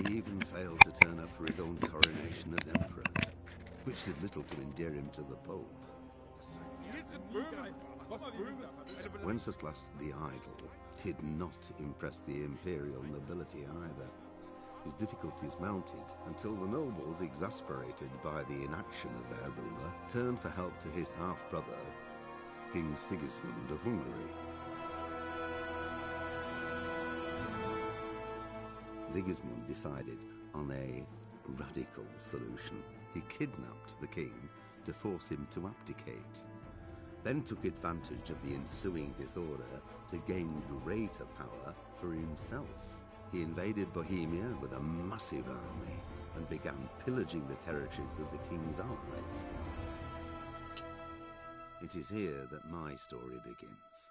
He even failed to turn up for his own coronation as emperor, which did little to endear him to the Pope. Wenceslas the Idle did not impress the imperial nobility either. His difficulties mounted until the nobles, exasperated by the inaction of their ruler, turned for help to his half-brother, King Sigismund of Hungary. Sigismund decided on a radical solution. He kidnapped the king to force him to abdicate, then took advantage of the ensuing disorder to gain greater power for himself. He invaded Bohemia with a massive army and began pillaging the territories of the king's allies. It is here that my story begins.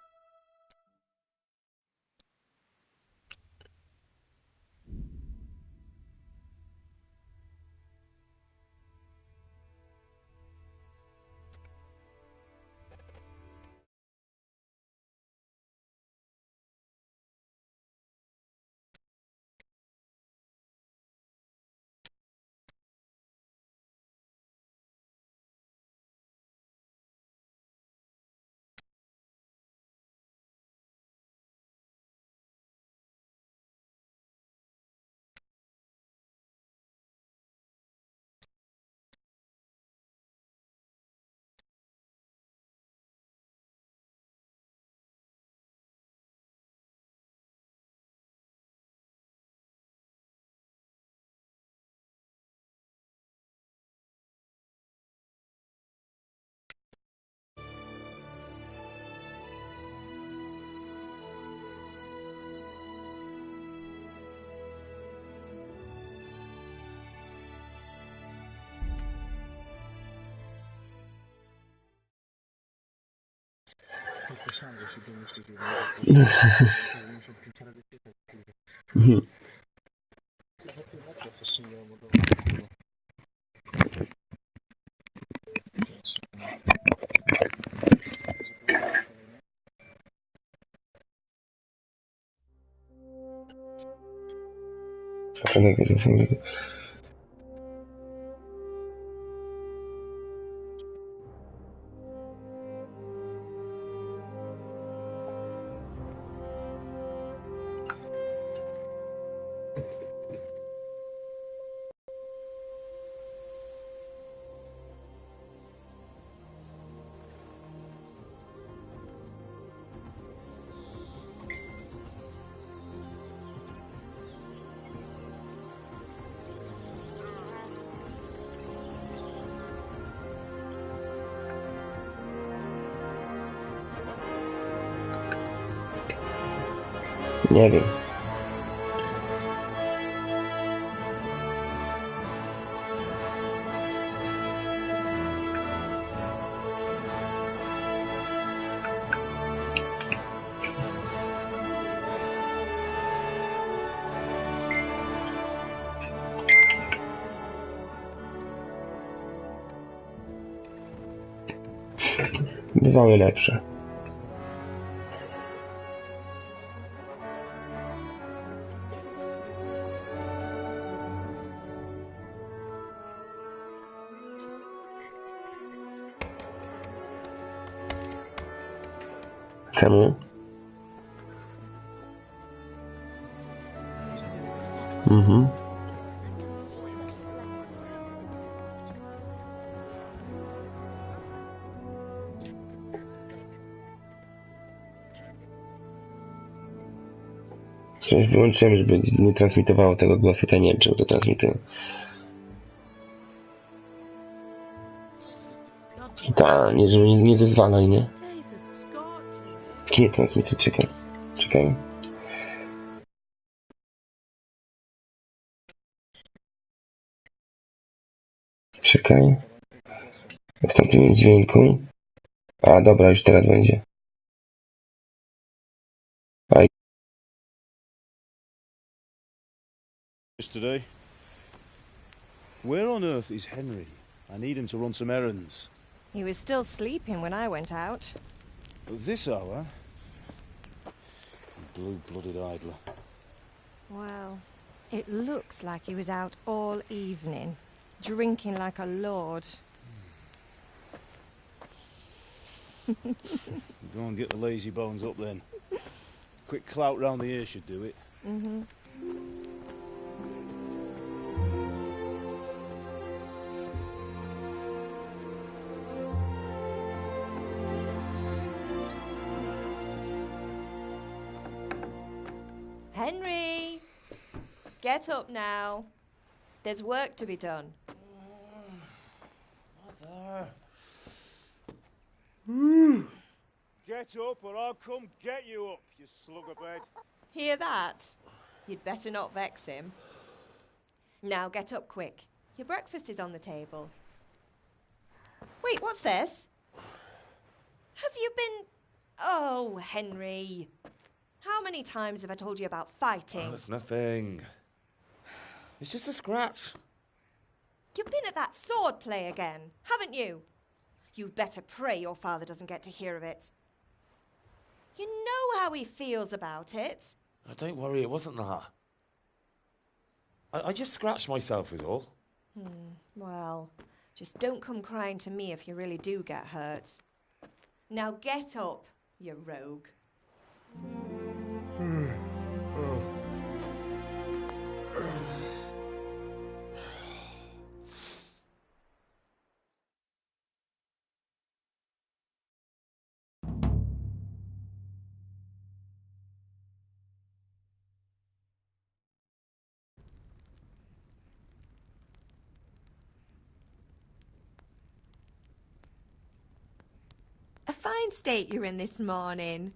Nie wiem. Bywały lepsze. Czemu? Przecież wyłączyłem, żeby nie transmitowało tego głosu, to nie wiem, czemu to transmituje. Tak, nie zezwalaj, nie? Nie transmituj, czekaj. Czekaj. Wstąpienie dźwięku. A, dobra, już teraz będzie. Yesterday. Where on earth is Henry? I need him to run some errands. He was still sleeping when I went out. At this hour? Blue-blooded idler. Well, It looks like he was out all evening, drinking like a lord. Go and get the lazy bones up then. Quick clout round the ear should do it. Mm-hmm. Henry! Get up now. There's work to be done. Mother. Get up or I'll come get you up, you slugabed. Hear that? You'd better not vex him. Now get up quick. Your breakfast is on the table. Wait, what's this? Have you been... Oh, Henry. How many times have I told you about fighting? Oh, it's nothing. It's just a scratch. You've been at that sword play again, haven't you? You'd better pray your father doesn't get to hear of it. You know how he feels about it. Oh, don't worry, it wasn't that. I just scratched myself is all. Well, just don't come crying to me if you really do get hurt. Now get up, you rogue. A fine state you're in this morning.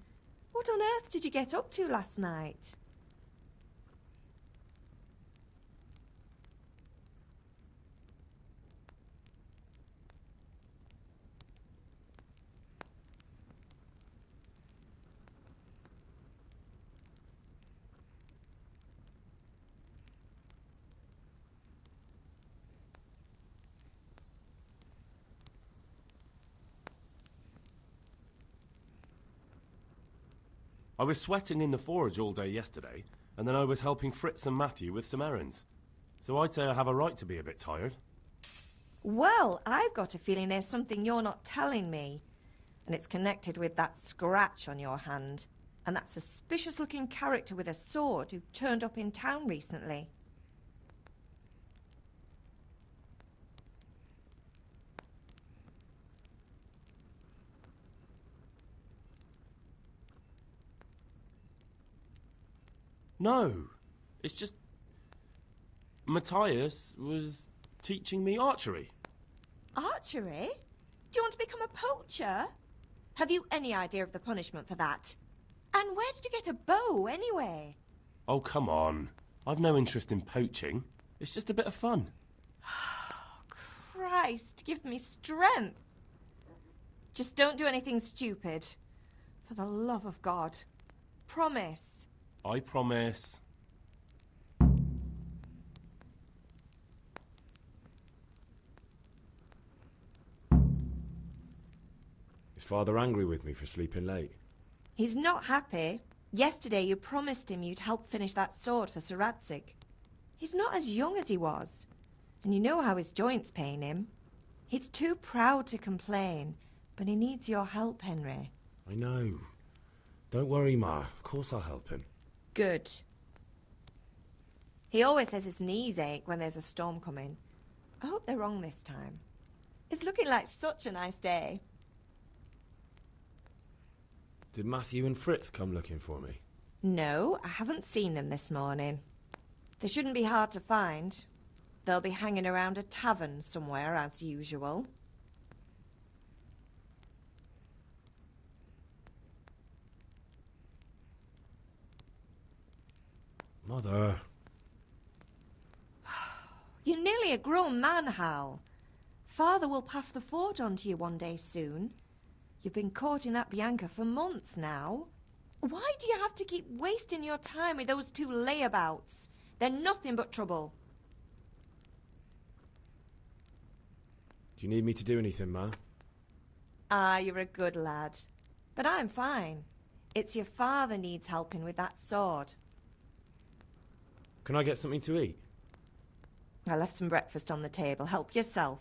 What on earth did you get up to last night? I was sweating in the forge all day yesterday, and then I was helping Fritz and Matthew with some errands. So I'd say I have a right to be a bit tired. Well, I've got a feeling there's something you're not telling me. And it's connected with that scratch on your hand. And that suspicious-looking character with a sword who turned up in town recently. No, it's just... Matthias was teaching me archery. Archery? Do you want to become a poacher? Have you any idea of the punishment for that? And where did you get a bow, anyway? Oh, come on. I've no interest in poaching. It's just a bit of fun. Christ, give me strength. Just don't do anything stupid. For the love of God. Promise. I promise. Is Father angry with me for sleeping late? He's not happy. Yesterday you promised him you'd help finish that sword for Sir Radzig. He's not as young as he was. And you know how his joints pain him. He's too proud to complain, but he needs your help, Henry. I know. Don't worry, Ma. Of course I'll help him. Good. He always says his knees ache when there's a storm coming. I hope they're wrong this time. It's looking like such a nice day. Did Matthew and Fritz come looking for me? No, I haven't seen them this morning. They shouldn't be hard to find. They'll be hanging around a tavern somewhere, as usual. Mother. You're nearly a grown man, Hal. Father will pass the forge on to you one day soon. You've been courting that Bianca for months now. Why do you have to keep wasting your time with those two layabouts? They're nothing but trouble. Do you need me to do anything, Ma? Ah, you're a good lad. But I'm fine. It's your father needs helping with that sword. Can I get something to eat? I left some breakfast on the table. Help yourself.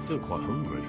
I feel quite hungry.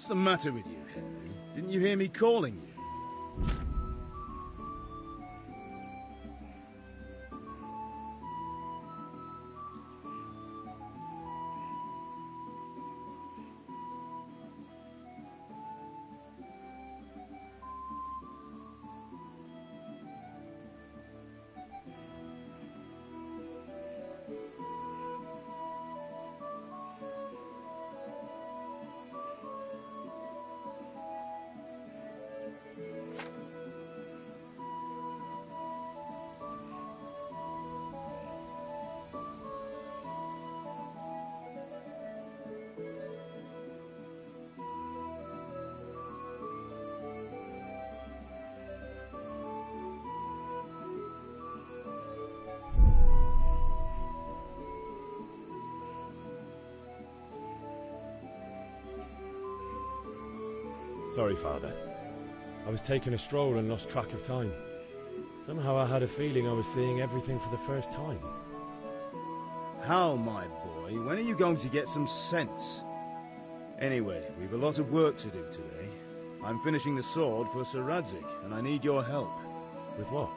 What's the matter with you, Henry? Didn't you hear me calling you? Sorry, Father. I was taking a stroll and lost track of time. Somehow I had a feeling I was seeing everything for the first time. Hal, my boy, when are you going to get some sense? Anyway, we've a lot of work to do today. I'm finishing the sword for Sir Radzig, and I need your help. With what?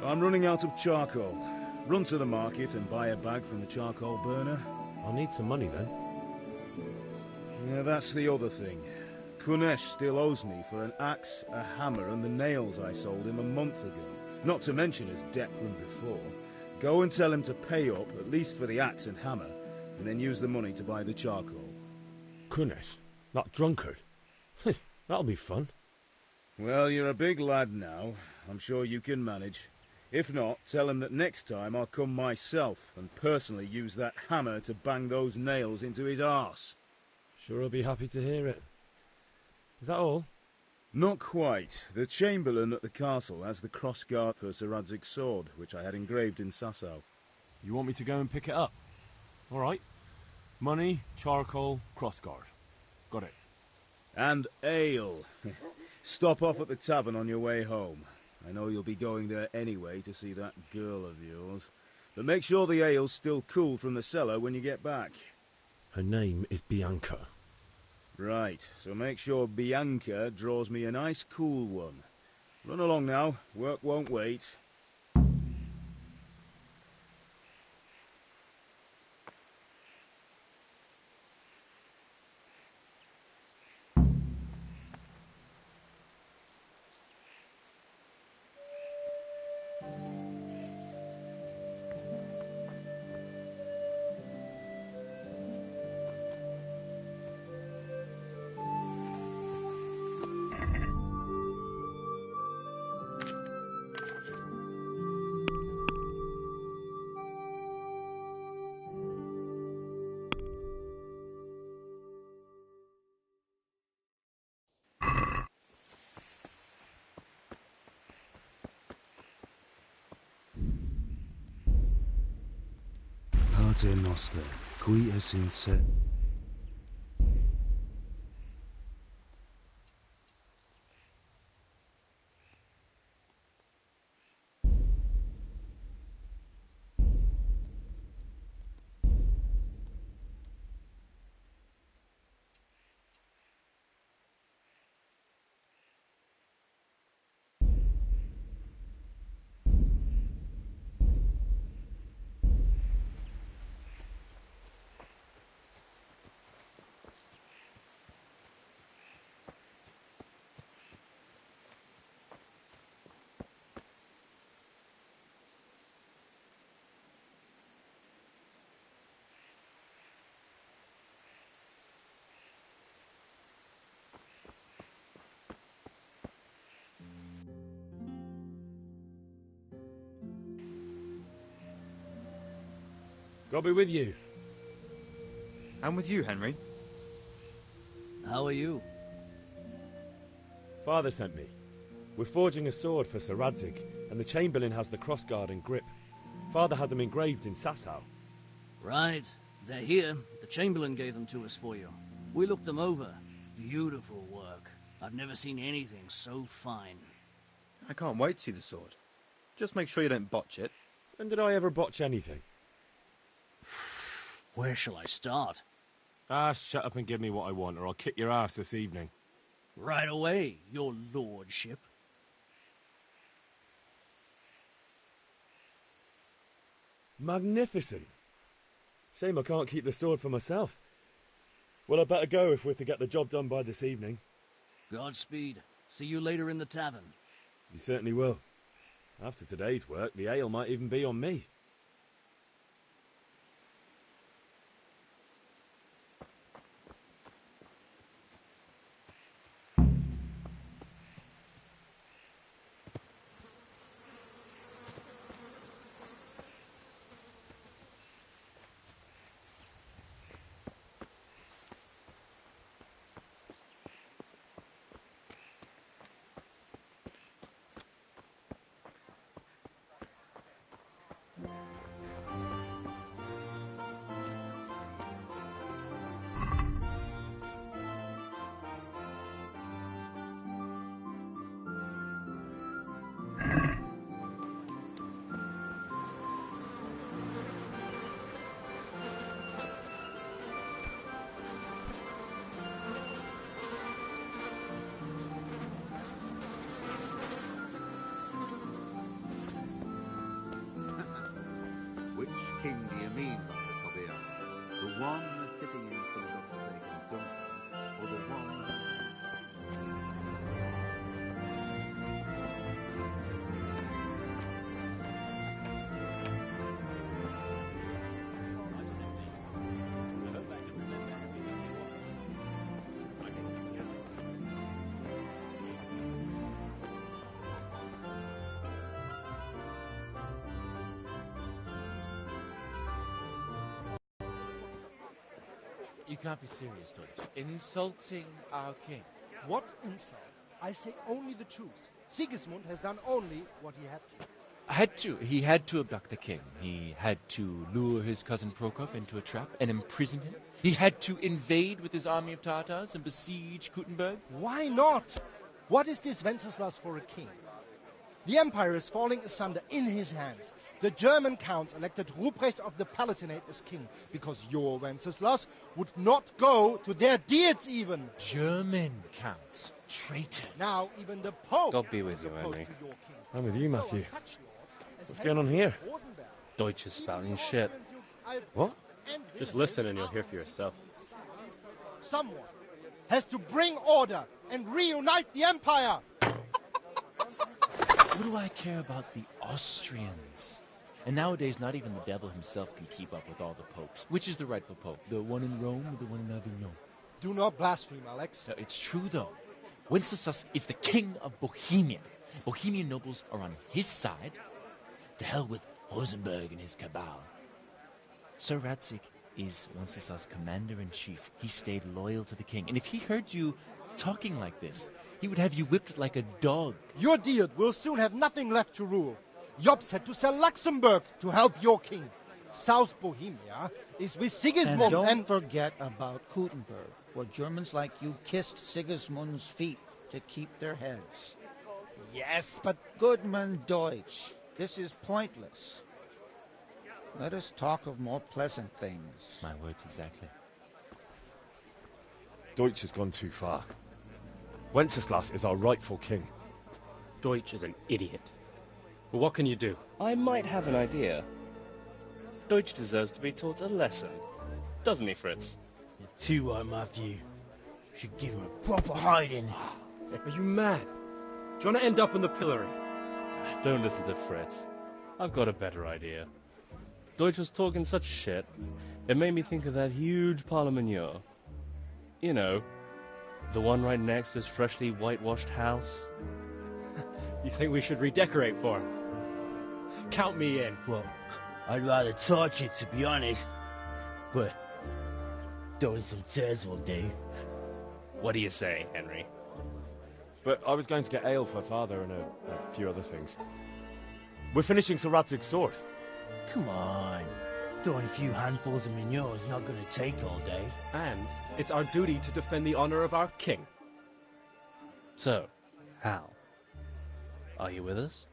I'm running out of charcoal. Run to the market and buy a bag from the charcoal burner. I'll need some money then. Yeah, that's the other thing. Kunesh still owes me for an axe, a hammer, and the nails I sold him a month ago. Not to mention his debt from before. Go and tell him to pay up, at least for the axe and hammer, and then use the money to buy the charcoal. Kunesh? That drunkard? That'll be fun. Well, you're a big lad now. I'm sure you can manage. If not, tell him that next time I'll come myself and personally use that hammer to bang those nails into his arse. Sure I'll be happy to hear it. Is that all? Not quite. The Chamberlain at the castle has the crossguard for Sir Radzig's sword, which I had engraved in Sasau. You want me to go and pick it up? All right. Money, charcoal, crossguard. Got it. And ale. Stop off at the tavern on your way home. I know you'll be going there anyway to see that girl of yours. But make sure the ale's still cool from the cellar when you get back. Her name is Bianca. Right, so make sure Bianca draws me a nice cool one. Run along now, work won't wait. Pater Noster, qui es in se... God be with you. And with you, Henry. How are you? Father sent me. We're forging a sword for Sir Radzig, and the Chamberlain has the crossguard and grip. Father had them engraved in Sasau. Right. They're here. The Chamberlain gave them to us for you. We looked them over. Beautiful work. I've never seen anything so fine. I can't wait to see the sword. Just make sure you don't botch it. When did I ever botch anything? Where shall I start? Ah, shut up and give me what I want, or I'll kick your ass this evening. Right away, your lordship. Magnificent. Shame I can't keep the sword for myself. Well, I better go if we're to get the job done by this evening. Godspeed. See you later in the tavern. You certainly will. After today's work, the ale might even be on me. mean, Dr. Tobias? The one sitting in St. Dr. Sagan's dungeon, or the one... You can't be serious, Deutsch. Insulting our king. What insult? I say only the truth. Sigismund has done only what he had to. Had to. He had to abduct the king. He had to lure his cousin Prokop into a trap and imprison him. He had to invade with his army of Tartars and besiege Kuttenberg. Why not? What is this Wenceslas for a king? The empire is falling asunder in his hands. The German counts elected Ruprecht of the Palatinate as king because your Wenceslas would not go to their deeds even. German counts. Traitors. Now even the Pope God be with is you, opposed Henry. to your king. I'm with you, Matthew. So are such lords as What's going on here? Rosenberg, Deutsch is spouting shit. What? and Just listen and you'll hear for yourself. Someone has to bring order and reunite the empire. What do I care about the Austrians? And nowadays, not even the devil himself can keep up with all the popes. Which is the rightful pope? The one in Rome or the one in Avignon? Do not blaspheme, Alex. No, it's true, though. Wenceslas is the king of Bohemia. Bohemian nobles are on his side. To hell with Rosenberg and his cabal. Sir Radzig is Wenceslas' commander-in-chief. He stayed loyal to the king. And if he heard you talking like this, he would have you whipped like a dog. Your Diet will soon have nothing left to rule. Jobst had to sell Luxembourg to help your king. South Bohemia is with Sigismund and don't forget about Kuttenberg, where Germans like you kissed Sigismund's feet to keep their heads. Yes, but... Goodman Deutsch, this is pointless. Let us talk of more pleasant things. My words exactly. Deutsch has gone too far. Wenceslas is our rightful king. Deutsch is an idiot. But what can you do? I might have an idea. Deutsch deserves to be taught a lesson. Doesn't he, Fritz? You're too right, Matthew. Should give him a proper hiding. Are you mad? Do you want to end up in the pillory? Don't listen to Fritz. I've got a better idea. Deutsch was talking such shit, it made me think of that huge Parlement. You know, the one right next to his freshly whitewashed house. You think we should redecorate for him? Count me in. Well, I'd rather torch it, to be honest. But throwing some turds will do. What do you say, Henry? But I was going to get ale for father and a few other things. We're finishing Sir Radzig's sword. Come on. Throwing a few handfuls of manure is not going to take all day. And it's our duty to defend the honor of our king. So, Hal, are you with us?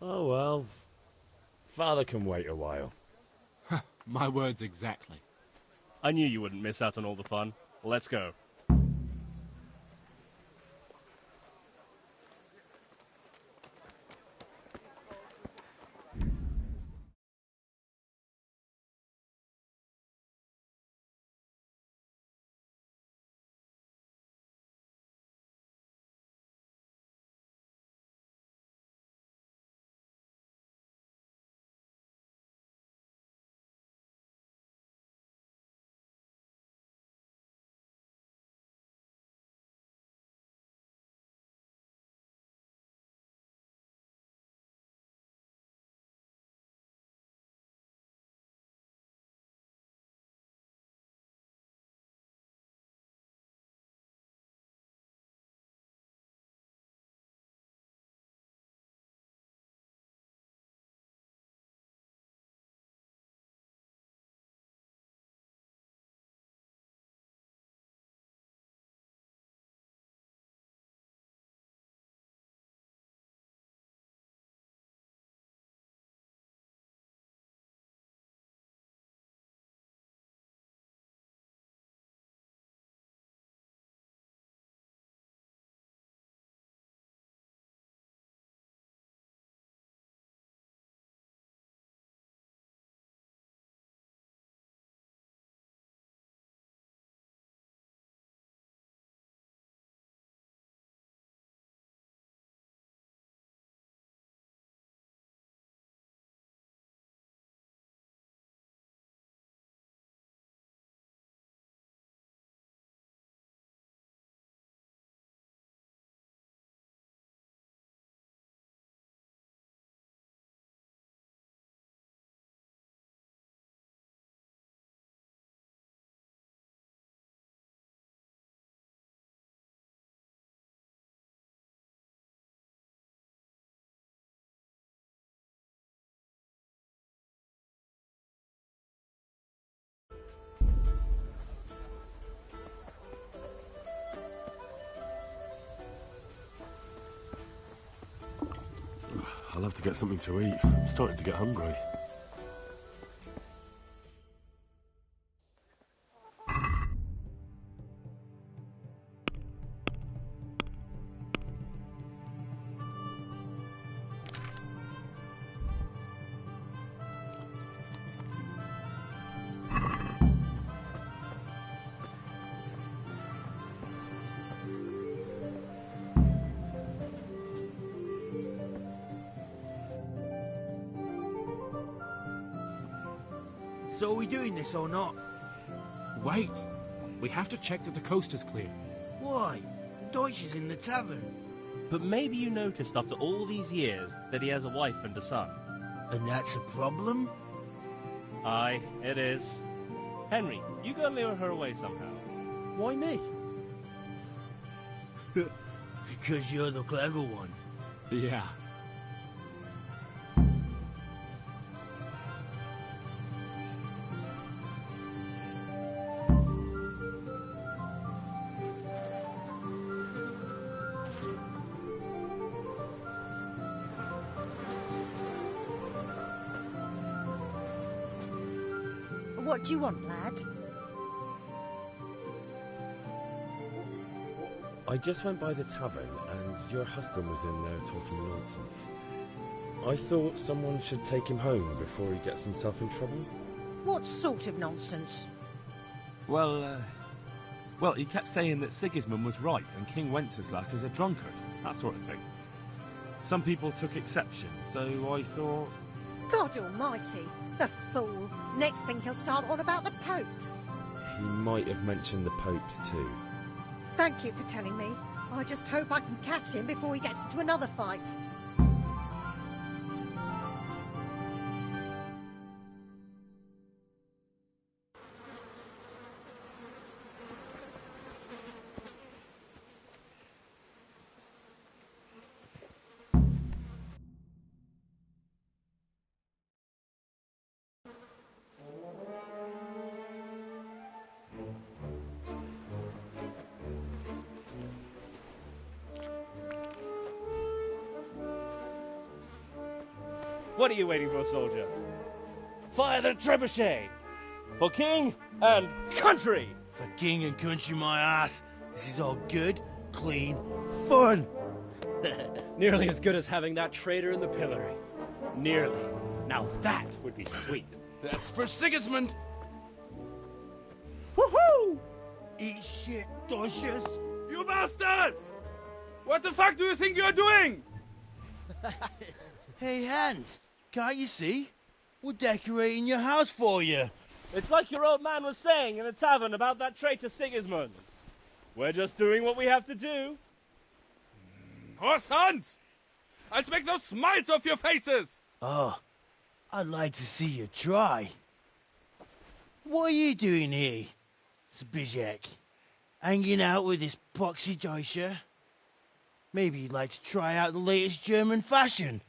Oh well. Father can wait a while. My words exactly. I knew you wouldn't miss out on all the fun. Let's go. have to get something to eat. I'm starting to get hungry. So are we doing this or not? Wait. We have to check that the coast is clear. Why? Deutsch is in the tavern. But maybe you noticed after all these years that he has a wife and a son. And that's a problem? Aye, it is. Henry, you go lure her away somehow. Why me? Because you're the clever one. Yeah. What do you want, lad? I just went by the tavern and your husband was in there talking nonsense. I thought someone should take him home before he gets himself in trouble. What sort of nonsense? Well, he kept saying that Sigismund was right and King Wenceslas is a drunkard, that sort of thing. Some people took exception, so I thought... God almighty, the fool. Next thing he'll start on about the popes. He might have mentioned the popes too. Thank you for telling me. I just hope I can catch him before he gets into another fight. What are you waiting for, soldier? Fire the trebuchet! For king and country! For king and country, my ass. This is all good, clean, fun. Nearly as good as having that traitor in the pillory. Nearly. Now that would be sweet. That's for Sigismund! Woohoo! Eat shit, Deutsches. You bastards! What the fuck do you think you're doing? Hey, Hans, can't you see? We're decorating your house for you. It's like your old man was saying in the tavern about that traitor Sigismund. We're just doing what we have to do. Oh, sons! I'll make those smiles off your faces! Oh, I'd like to see you try. What are you doing here, Zbyszek? Hanging out with this poxy Deutscher? Maybe you'd like to try out the latest German fashion.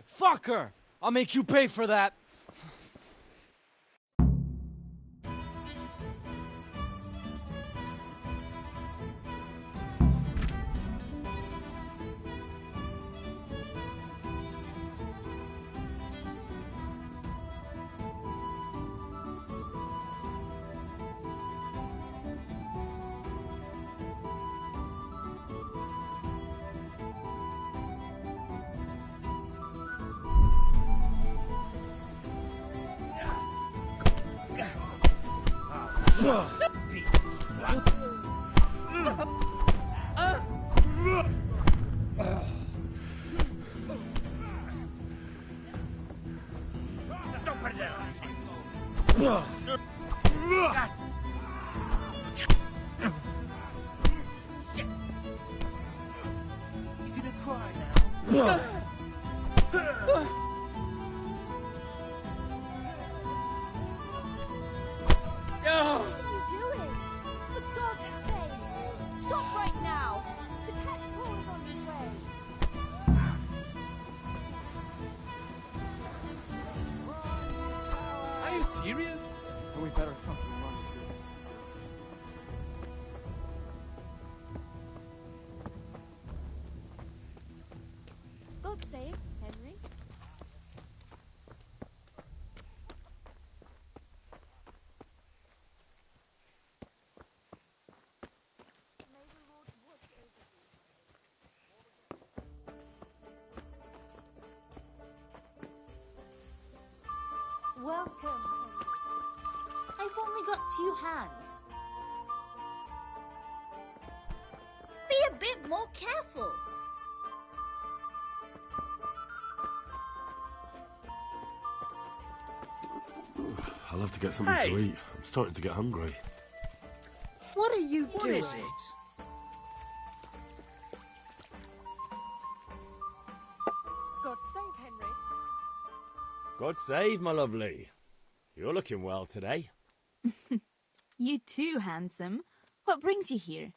Fuck her! I'll make you pay for that. You gonna cry now? What are you doing? For God's sake! Stop right now! The catch pole is on his way. Are you serious? We better fucking run. God save Henry. May the Lord watch over you. Welcome, Henry. I've only got 2 hands. Be a bit more careful. I'll have to get something to eat. I'm starting to get hungry. What are you What doing? is it? God save Henry. God save, my lovely. You're looking well today. You too, handsome. What brings you here?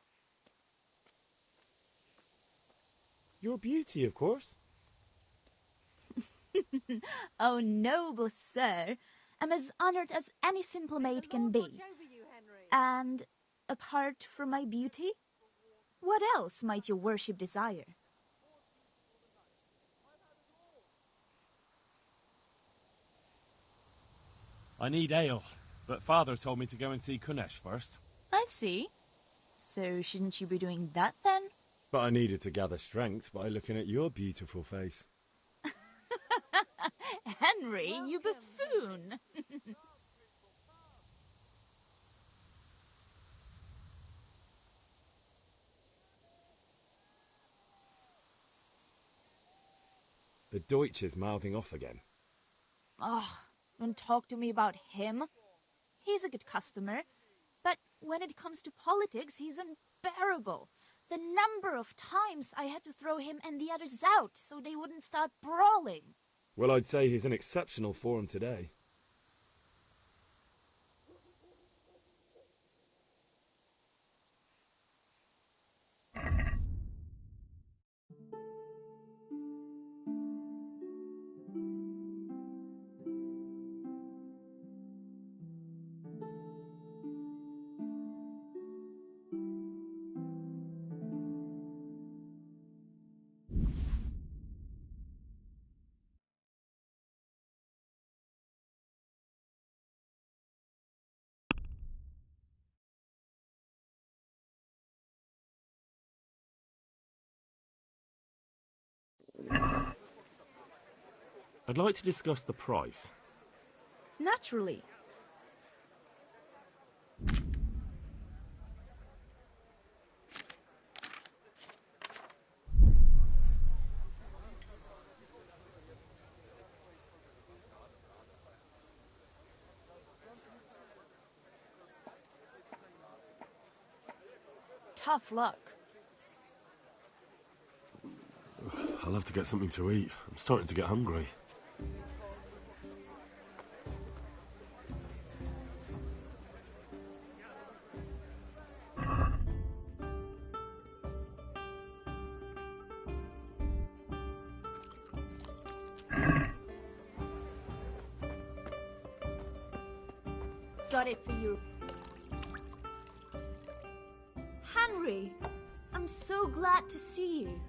Your beauty, of course. Oh, noble sir. I'm as honored as any simple maid can be. And apart from my beauty, what else might your worship desire? I need ale, but Father told me to go and see Kunesh first. I see. So shouldn't you be doing that then? But I needed to gather strength by looking at your beautiful face. Henry, you buffoon! The Deutsch is mouthing off again. Oh, don't talk to me about him. He's a good customer, but when it comes to politics, he's unbearable. The number of times I had to throw him and the others out so they wouldn't start brawling. Well, I'd say he's in exceptional form today. I'd like to discuss the price. Naturally. Tough luck. I'll have to get something to eat. I'm starting to get hungry. Got it for you. Henry, I'm so glad to see you.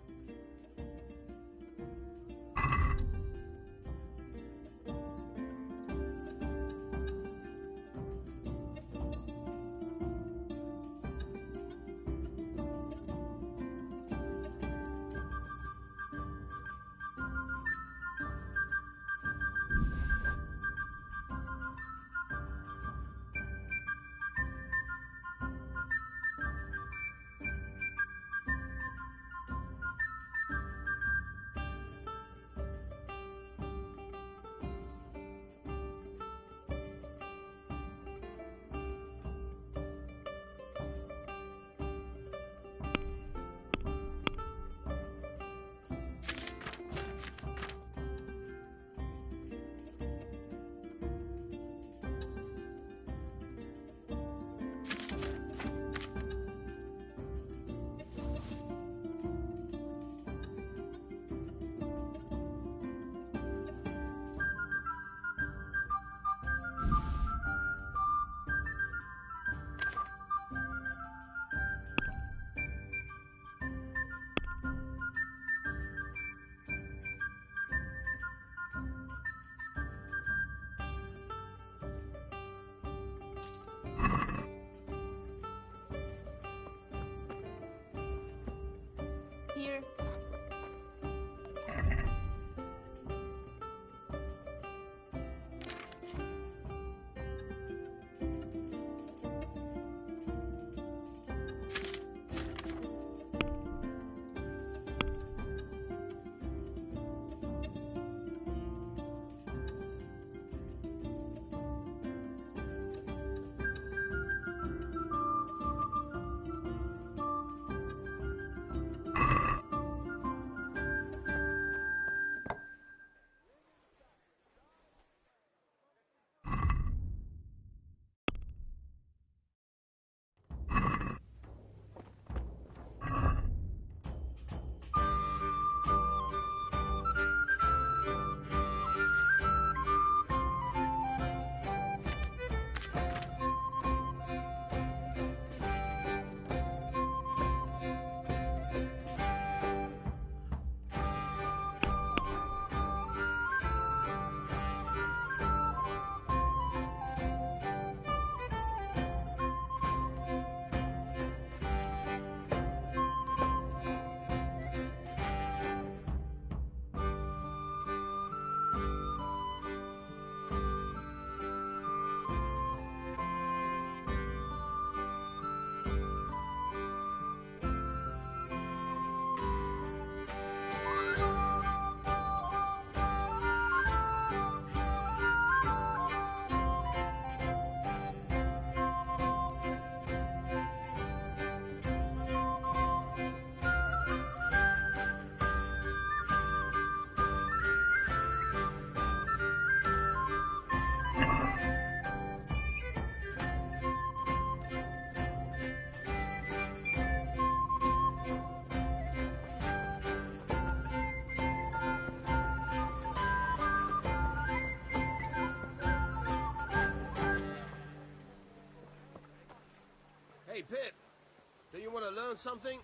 of something?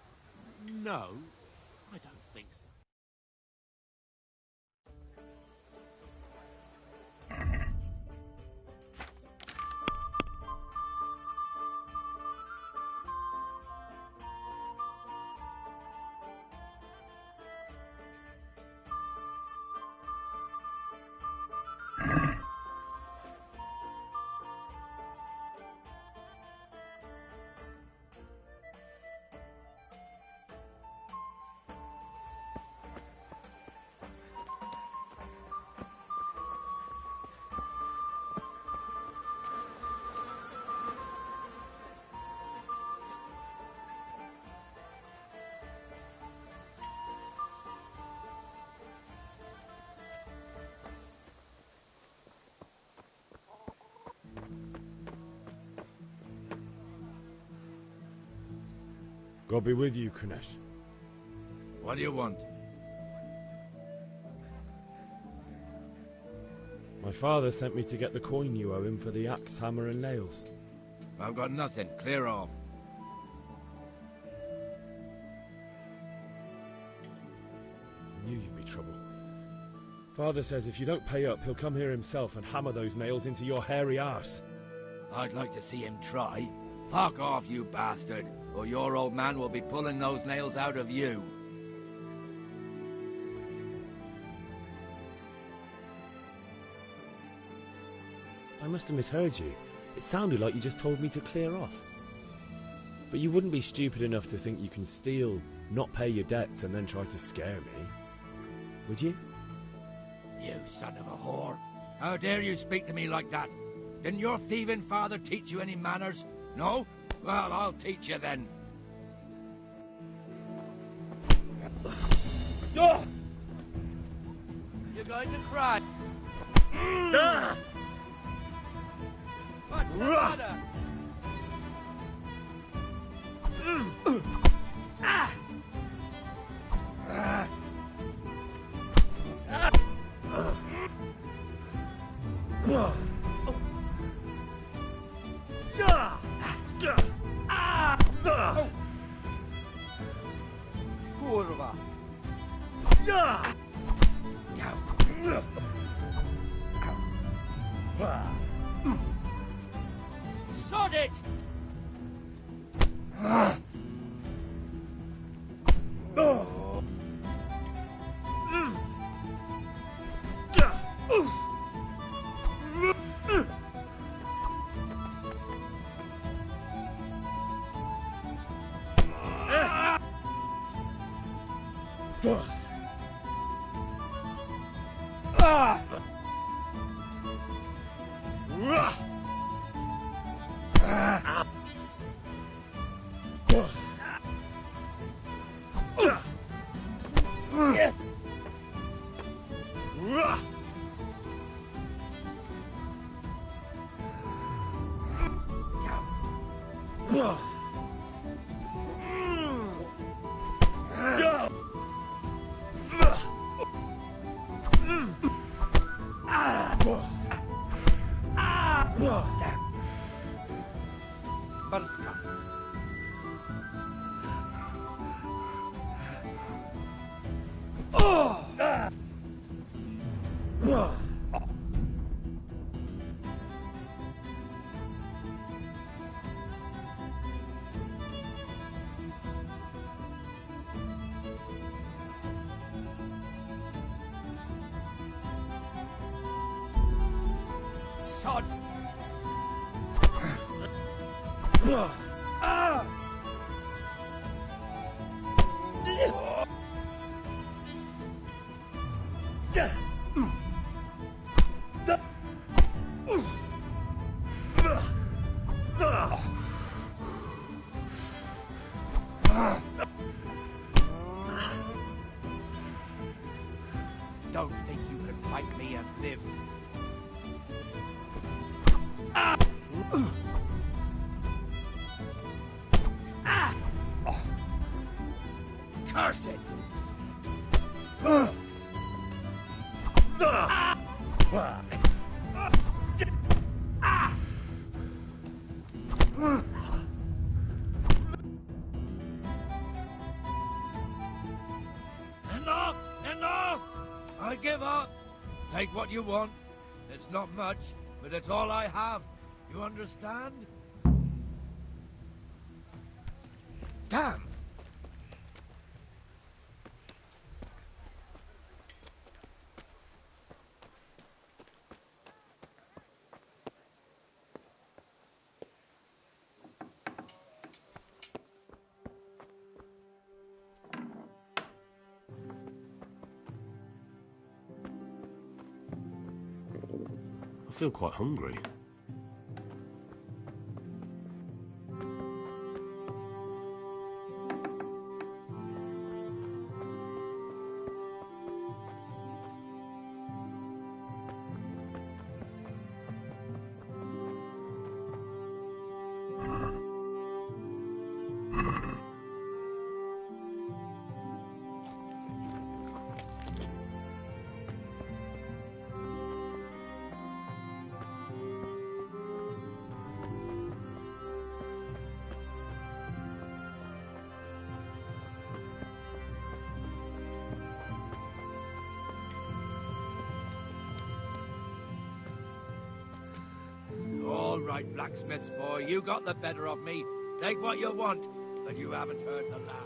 No, I don't think so. God be with you, Kunesh. What do you want? My father sent me to get the coin you owe him for the axe, hammer and nails. I've got nothing. Clear off. I knew you'd be trouble. Father says if you don't pay up, he'll come here himself and hammer those nails into your hairy arse. I'd like to see him try. Fuck off, you bastard, or your old man will be pulling those nails out of you. I must have misheard you. It sounded like you just told me to clear off. But you wouldn't be stupid enough to think you can steal, not pay your debts, and then try to scare me, would you? You son of a whore. How dare you speak to me like that? Didn't your thieving father teach you any manners? No? Well, I'll teach you then. You're going to cry. What's the matter? Kurwa. Sod it! Sod! Don't think you can fight me and live. Curse it! I give up. Take what you want. It's not much, but it's all I have. You understand? Damn! I feel quite hungry. All right, blacksmith's boy, you got the better of me. Take what you want, but you haven't heard the last.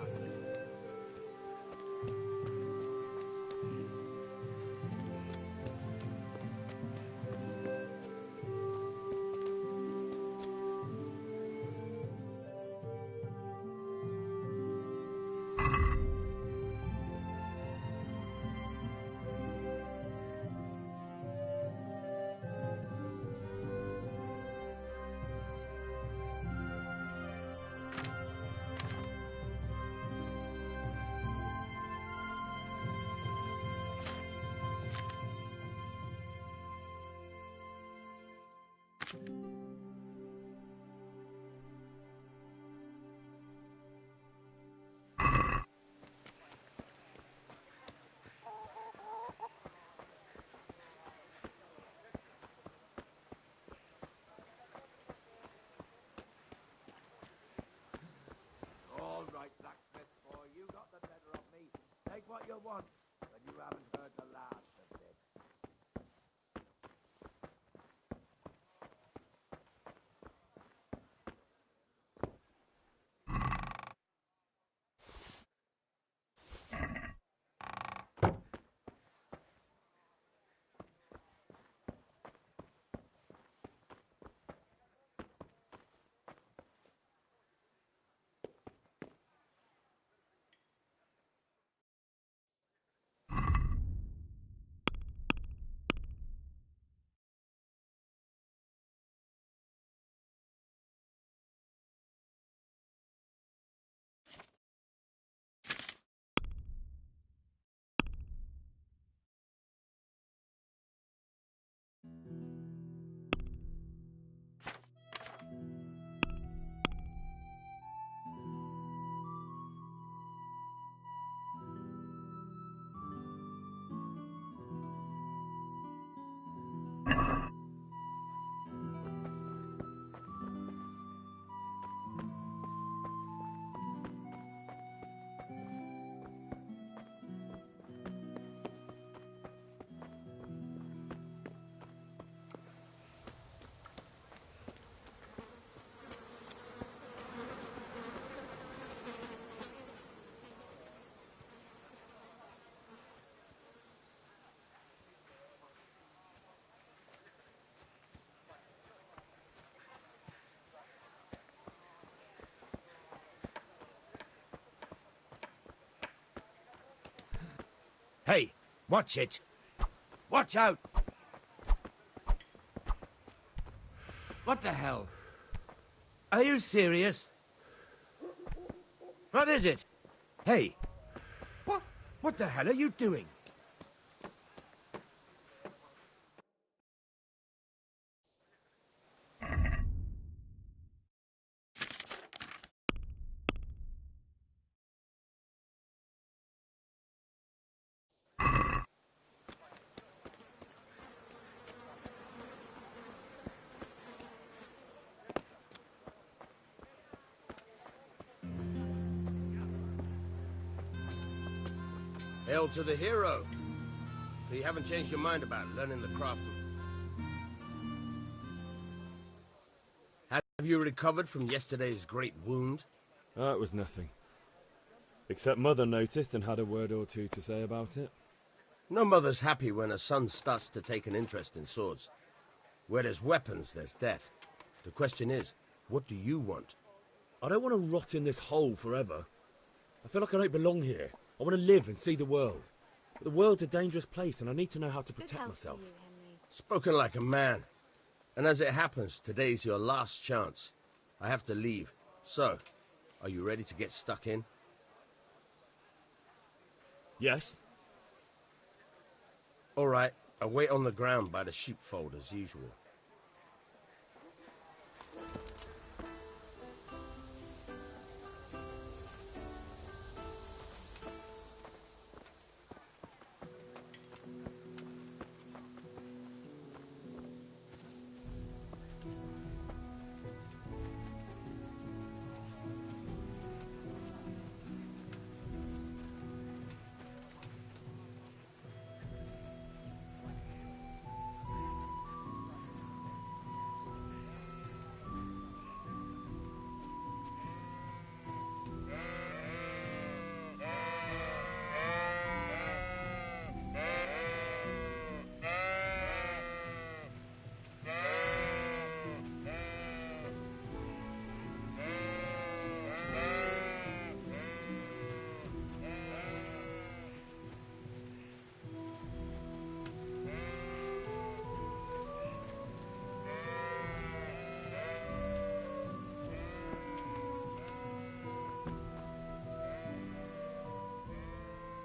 All right, blacksmith boy, you got the better of me. Take what you want, but you haven't heard the last of it. Hey, watch it. Watch out! What the hell? Are you serious? What is it? Hey, what the hell are you doing? Hail to the hero. So you haven't changed your mind about learning the craft of... Have you recovered from yesterday's great wound? Oh, it was nothing. Except Mother noticed and had a word or two to say about it. No mother's happy when her son starts to take an interest in swords. Where there's weapons, there's death. The question is, what do you want? I don't want to rot in this hole forever. I feel like I don't belong here. I want to live and see the world. But the world's a dangerous place and I need to know how to protect myself. Spoken like a man. And as it happens, today's your last chance. I have to leave. So, are you ready to get stuck in? Yes. All right, I'll wait on the ground by the sheepfold as usual.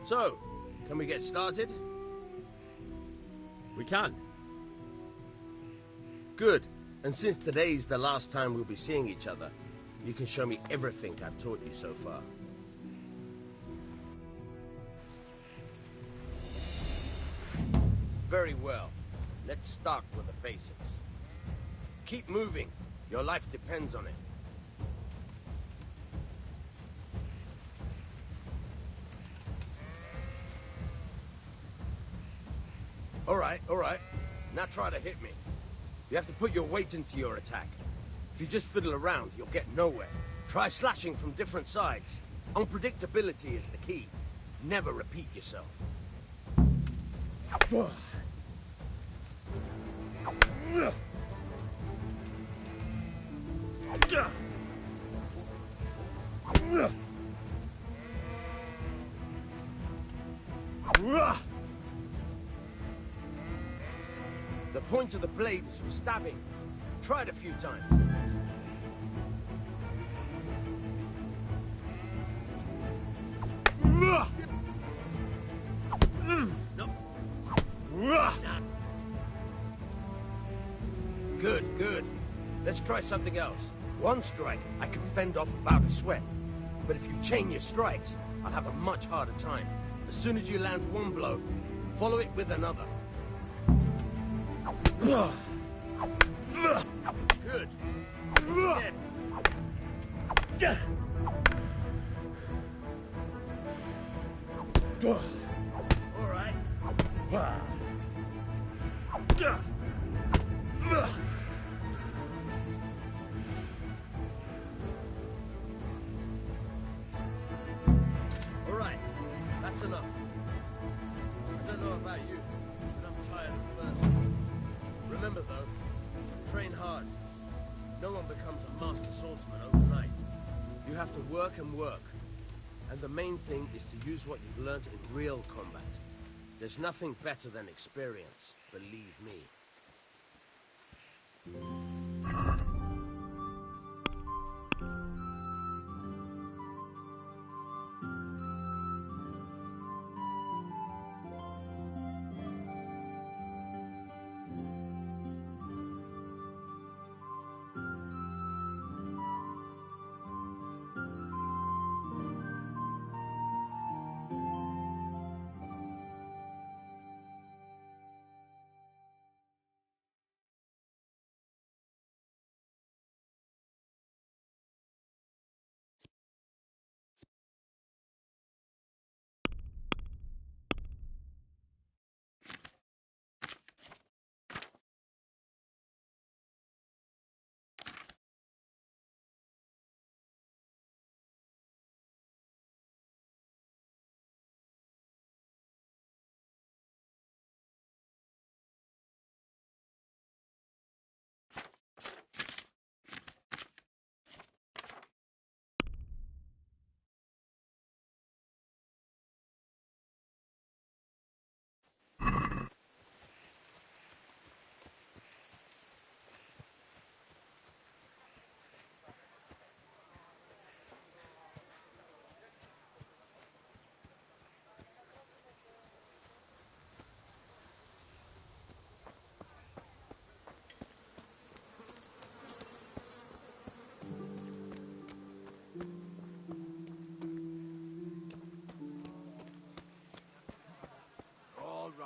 So, can we get started? We can. Good. And since today's the last time we'll be seeing each other, you can show me everything I've taught you so far. Very well. Let's start with the basics. Keep moving. Your life depends on it. All right. Now try to hit me. You have to put your weight into your attack. If you just fiddle around, you'll get nowhere. Try slashing from different sides. Unpredictability is the key. Never repeat yourself. The point of the blade is for stabbing. Try it a few times. Good. Let's try something else. One strike, I can fend off without a sweat. But if you chain your strikes, I'll have a much harder time. As soon as you land one blow, follow it with another. Good. Again. All right. All right. That's enough. I don't know about you, but I'm tired of thirsty. Remember though, train hard. No one becomes a master swordsman overnight. You have to work and work. And the main thing is to use what you've learned in real combat. There's nothing better than experience, believe me.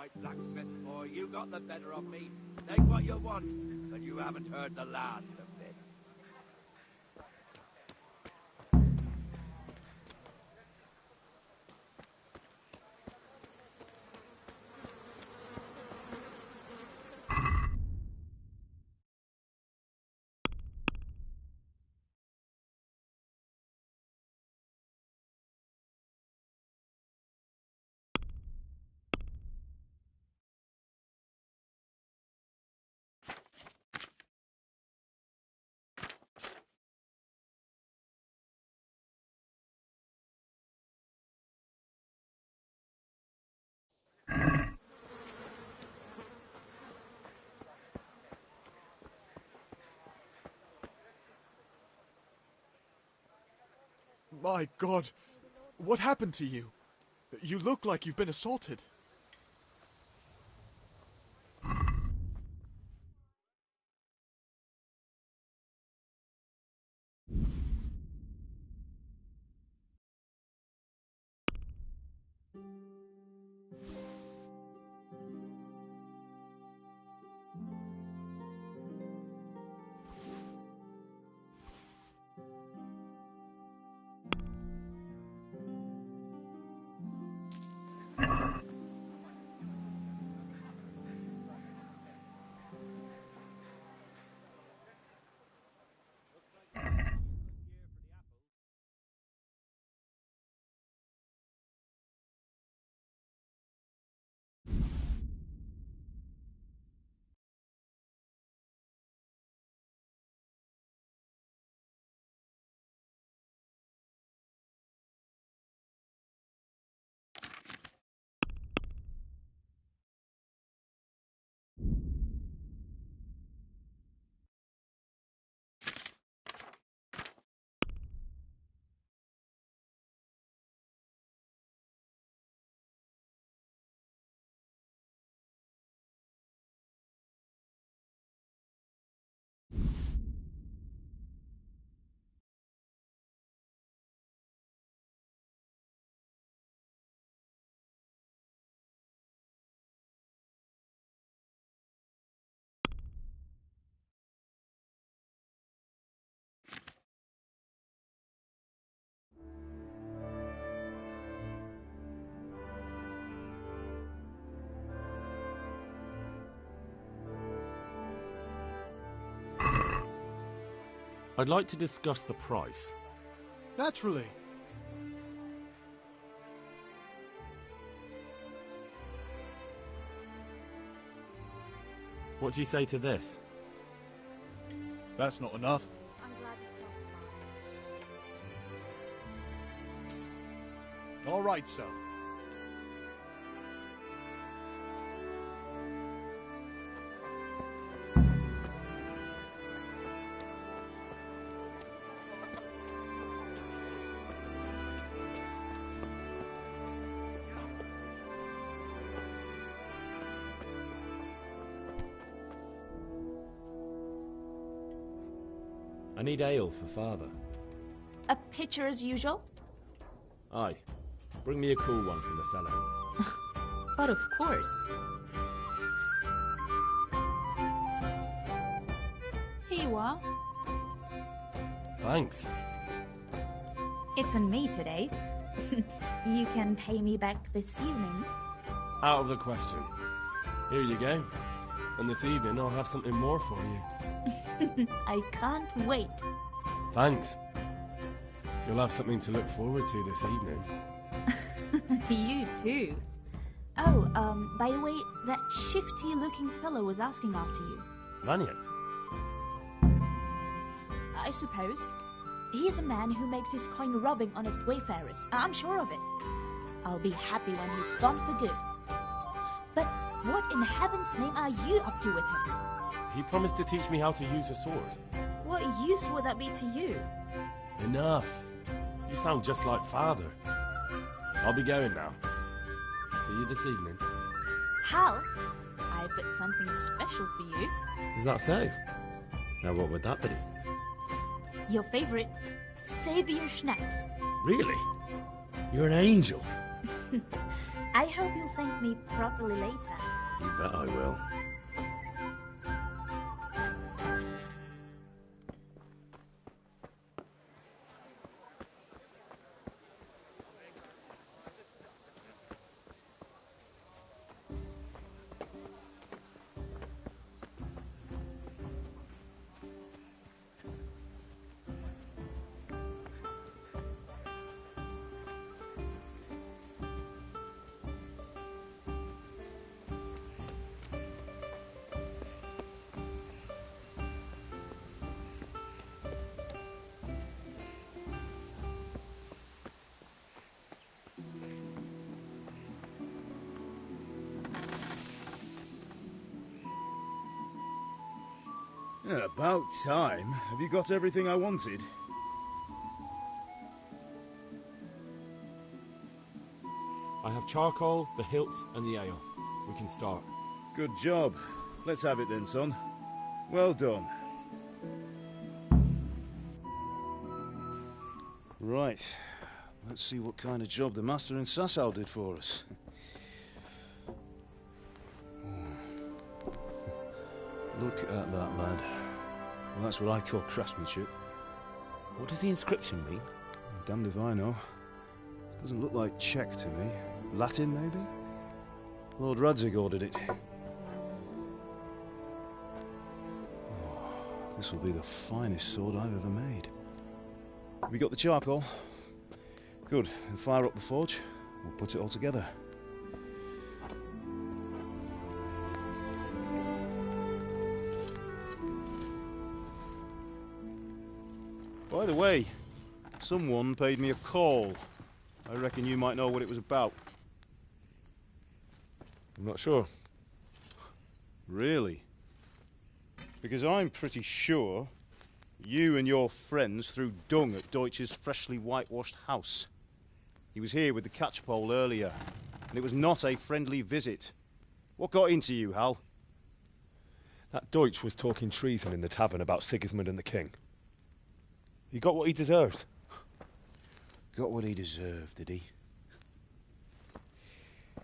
right, blacksmith boy. You got the better of me. Take what you want, but you haven't heard the last of this. My God, what happened to you? You look like you've been assaulted. I'd like to discuss the price. Naturally. What do you say to this? That's not enough. I'm glad you stopped. All right, so. I need ale for father. A pitcher as usual? Aye. Bring me a cool one from the cellar. But of course. Here you are. Thanks. It's on me today. You can pay me back this evening. Out of the question. Here you go. And this evening I'll have something more for you. I can't wait. Thanks. You'll have something to look forward to this evening. You too. Oh, by the way, that shifty-looking fellow was asking after you. Vanier? I suppose. He's a man who makes his coin robbing honest wayfarers. I'm sure of it. I'll be happy when he's gone for good. But what in heaven's name are you up to with him? He promised to teach me how to use a sword. What use would that be to you? Enough. You sound just like father. I'll be going now. See you this evening. Hal, I put something special for you. Is that so? Now what would that be? Your favorite, Savior Schnapps. Really? You're an angel. I hope you'll thank me properly later. You bet I will. Yeah, about time. Have you got everything I wanted? I have charcoal, the hilt, and the ale. We can start. Good job. Let's have it then, son. Well done. Right. Let's see what kind of job the Master in Sasau did for us. Look at that, lad. Well, that's what I call craftsmanship. What does the inscription mean? Damned if I know. Doesn't look like Czech to me. Latin, maybe? Lord Radzig ordered it. Oh, this will be the finest sword I've ever made. Have you got the charcoal? Good. Then fire up the forge. We'll put it all together. By the way, someone paid me a call. I reckon you might know what it was about. I'm not sure. Really? Because I'm pretty sure you and your friends threw dung at Deutsch's freshly whitewashed house. He was here with the catchpole earlier, and it was not a friendly visit. What got into you, Hal? That Deutsch was talking treason in the tavern about Sigismund and the king. He got what he deserved. Got what he deserved, did he?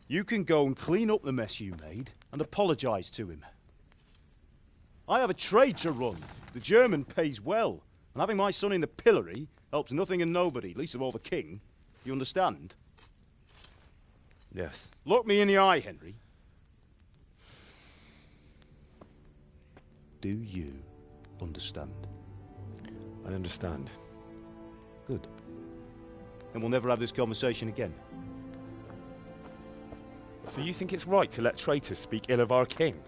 You can go and clean up the mess you made and apologise to him. I have a trade to run. The German pays well, and having my son in the pillory helps nothing and nobody, least of all the king. You understand? Yes. Look me in the eye, Henry. Do you understand? I understand. Good. Then we'll never have this conversation again. So you think it's right to let traitors speak ill of our king?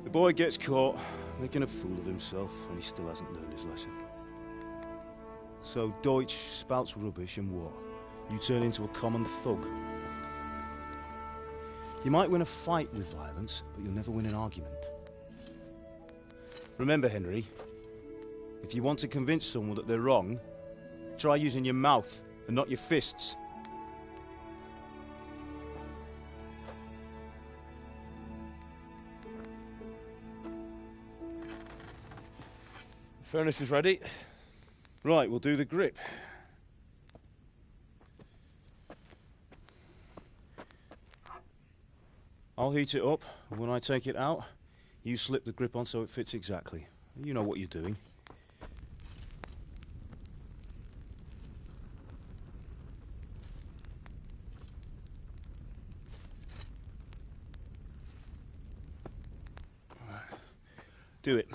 The boy gets caught making a fool of himself, and he still hasn't learned his lesson. So Deutsch spouts rubbish, and what? You turn into a common thug. You might win a fight with violence, but you'll never win an argument. Remember, Henry, if you want to convince someone that they're wrong, try using your mouth and not your fists. The furnace is ready. Right, we'll do the grip. I'll heat it up, and when I take it out, you slip the grip on so it fits exactly. You know what you're doing. Do it.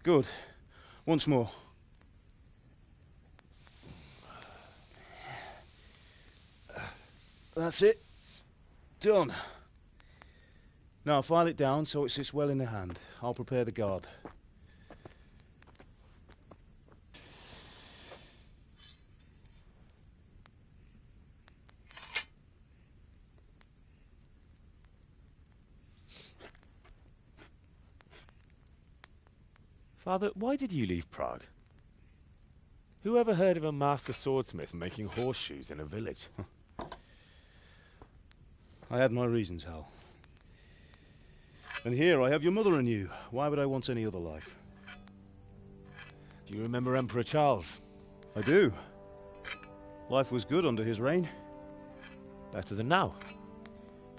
Good. Once more. That's it. Done. Now file it down so it sits well in the hand. I'll prepare the guard. Father, why did you leave Prague? Who ever heard of a master swordsmith making horseshoes in a village? I had my reasons, Hal. And here I have your mother and you. Why would I want any other life? Do Do you remember Emperor Charles? I do. Life was good under his reign. Better than now.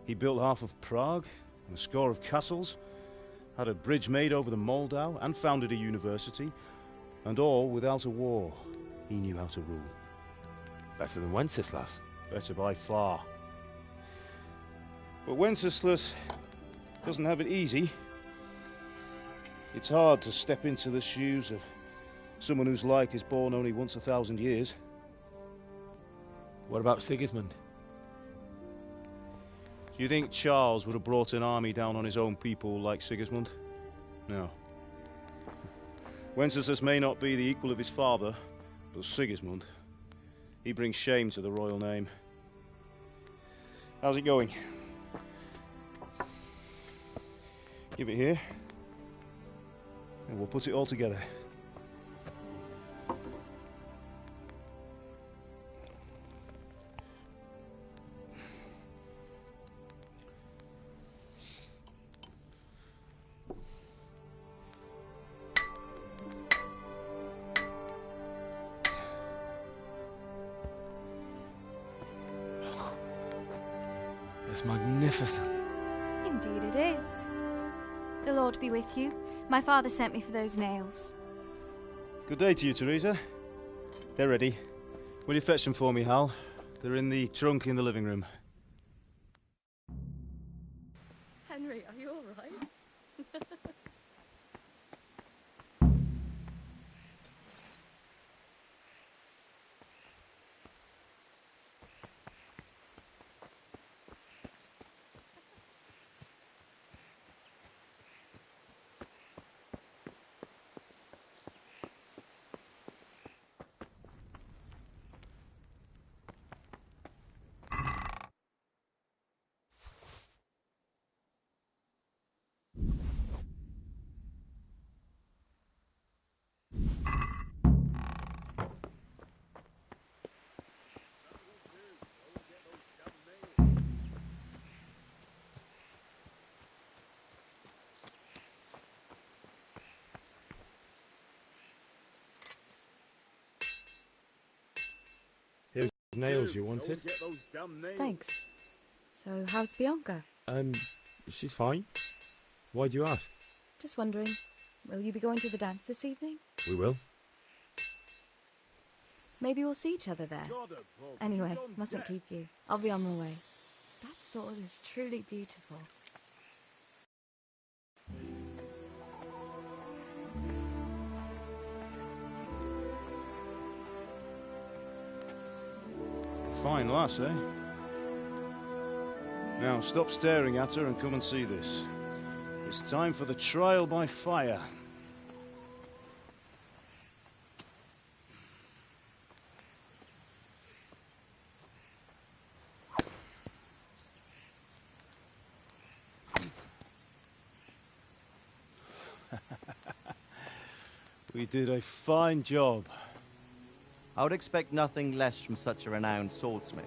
He built half of Prague and a score of castles, had a bridge made over the Moldau, and founded a university, and all without a war. He knew how to rule. Better than Wenceslas. Better by far. But Wenceslas doesn't have it easy. It's hard to step into the shoes of someone whose like is born only once 1,000 years. What about Sigismund? Do you think Charles would have brought an army down on his own people like Sigismund? No. Wenceslas may not be the equal of his father, but Sigismund, he brings shame to the royal name. How's it going? Give it here, and we'll put it all together. It's magnificent. Indeed it is. The Lord be with you. My father sent me for those nails. Good day to you, Teresa. They're ready. Will you fetch them for me, Hal? They're in the trunk in the living room. Henry, are you all right? Here's the nails you wanted. Thanks. So, how's Bianca? She's fine. Why do you ask? Just wondering, will you be going to the dance this evening? We will. Maybe we'll see each other there. Anyway, mustn't keep you. I'll be on my way. That sword is truly beautiful. Fine lass, eh? Now, stop staring at her and come and see this. It's time for the trial by fire. We did a fine job. I would expect nothing less from such a renowned swordsmith.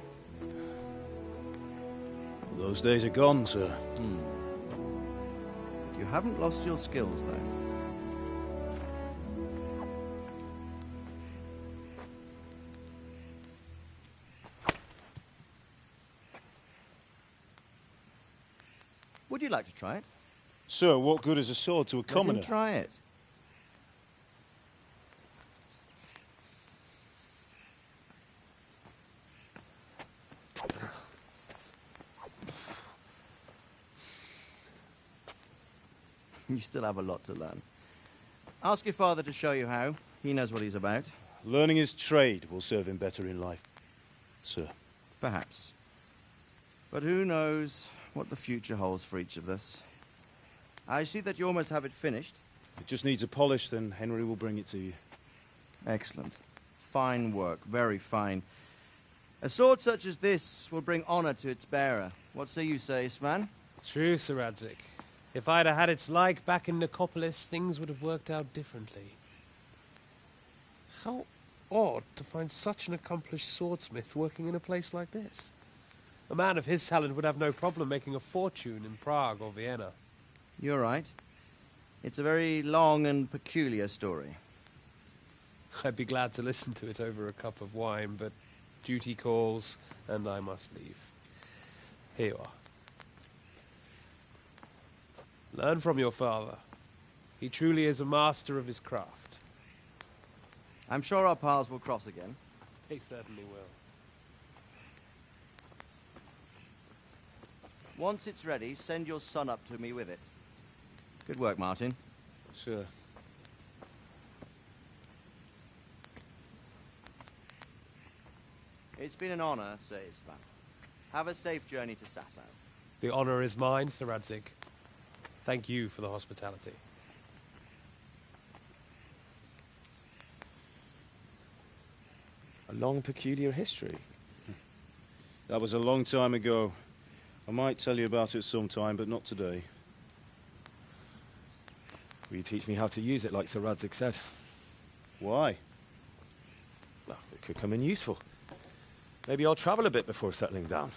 Those days are gone, sir. You haven't lost your skills, though. Would you like to try it? Sir, what good is a sword to a commoner? Let him try it. You still have a lot to learn. Ask your father to show you how. He knows what he's about. Learning his trade will serve him better in life, sir. Perhaps. But who knows what the future holds for each of us. I see that you almost have it finished. It just needs a polish, then Henry will bring it to you. Excellent. Fine work. Very fine. A sword such as this will bring honor to its bearer. What say you, Svan? True, Sir Radzig. If I'd have had its like back in Nicopolis, things would have worked out differently. How odd to find such an accomplished swordsmith working in a place like this. A man of his talent would have no problem making a fortune in Prague or Vienna. You're right. It's a very long and peculiar story. I'd be glad to listen to it over a cup of wine, but duty calls, and I must leave. Here you are. Learn from your father. He truly is a master of his craft. I'm sure our paths will cross again. He certainly will. Once it's ready, send your son up to me with it. Good work, Martin. Sure. It's been an honor, Sir Istvan. Have a safe journey to Sasau. The honor is mine, Sir Radzig. Thank you for the hospitality. A long, peculiar history. That was a long time ago. I might tell you about it sometime, but not today. Will you teach me how to use it, like Sir Radzig said? Why? Well, it could come in useful. Maybe I'll travel a bit before settling down.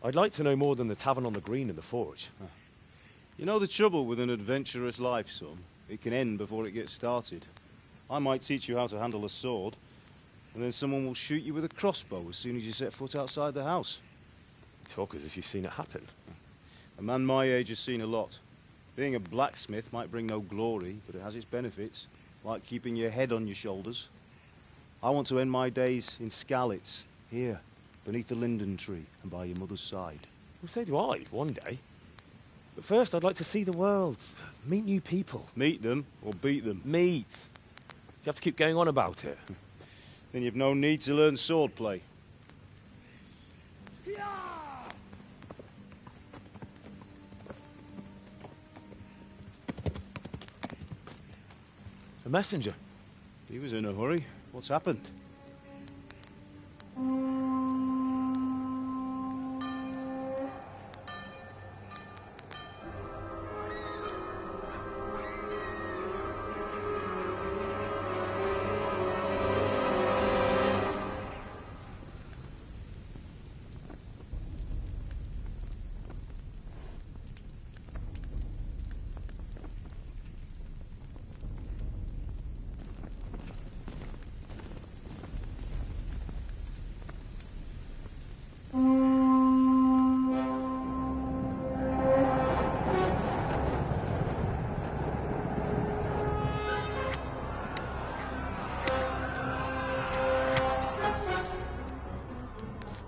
I'd like to know more than the tavern on the green and the forge. You know the trouble with an adventurous life, son? It can end before it gets started. I might teach you how to handle a sword, and then someone will shoot you with a crossbow as soon as you set foot outside the house. You talk as if you've seen it happen. A man my age has seen a lot. Being a blacksmith might bring no glory, but it has its benefits, like keeping your head on your shoulders. I want to end my days in Skalitz, here, beneath the linden tree and by your mother's side. Well, so do I, one day. But first, I'd like to see the world, meet new people. Meet them or beat them? Meet. You have to keep going on about it. Then you've no need to learn swordplay. A messenger. He was in a hurry. What's happened?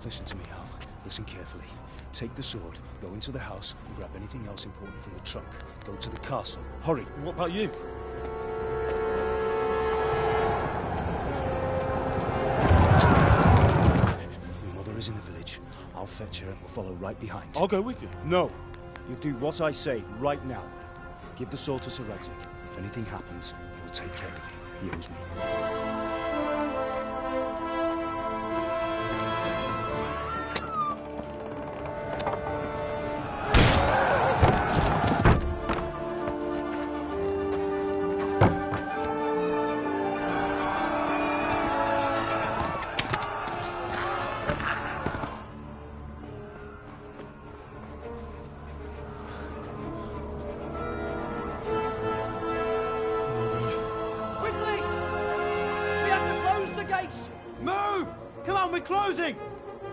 Listen to me, Hal. Listen carefully. Take the sword, go into the house, and grab anything else important from the trunk. Go to the castle. Hurry. What about you? Your mother is in the village. I'll fetch her and we'll follow right behind. I'll go with you. No. You do what I say right now. Give the sword to Sir Radzig. If anything happens, he'll take care of you. He owes me. Closing!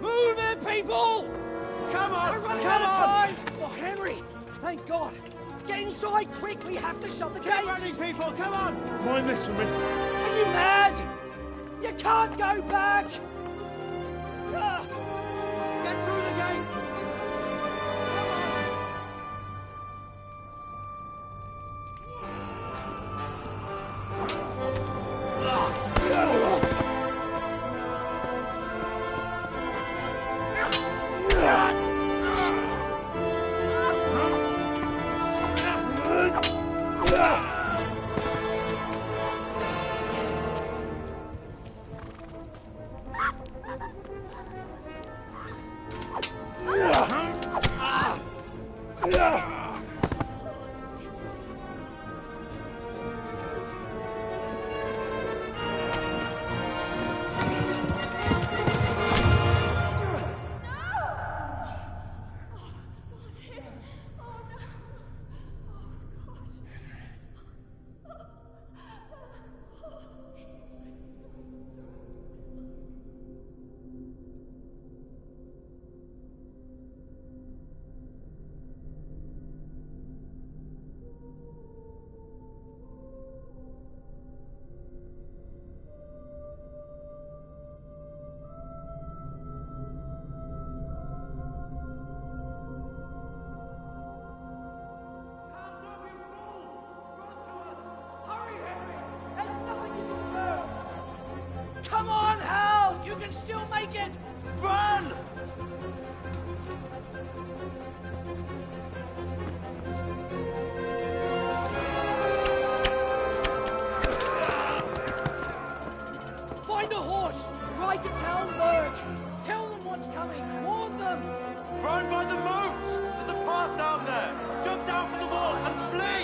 Move it, people! Come on! We're running out of time! Oh, Henry! Thank God! Get inside, quick! We have to shut the gates! Get running, people! Come on! Mind this for me. Are you mad? You can't go back! Get through the gates! Come on, Hal! You can still make it! Run! Find a horse! Ride to Talmberg! Tell them what's coming! Warn them! Run by the moat! There's a path down there! Jump down from the wall and flee!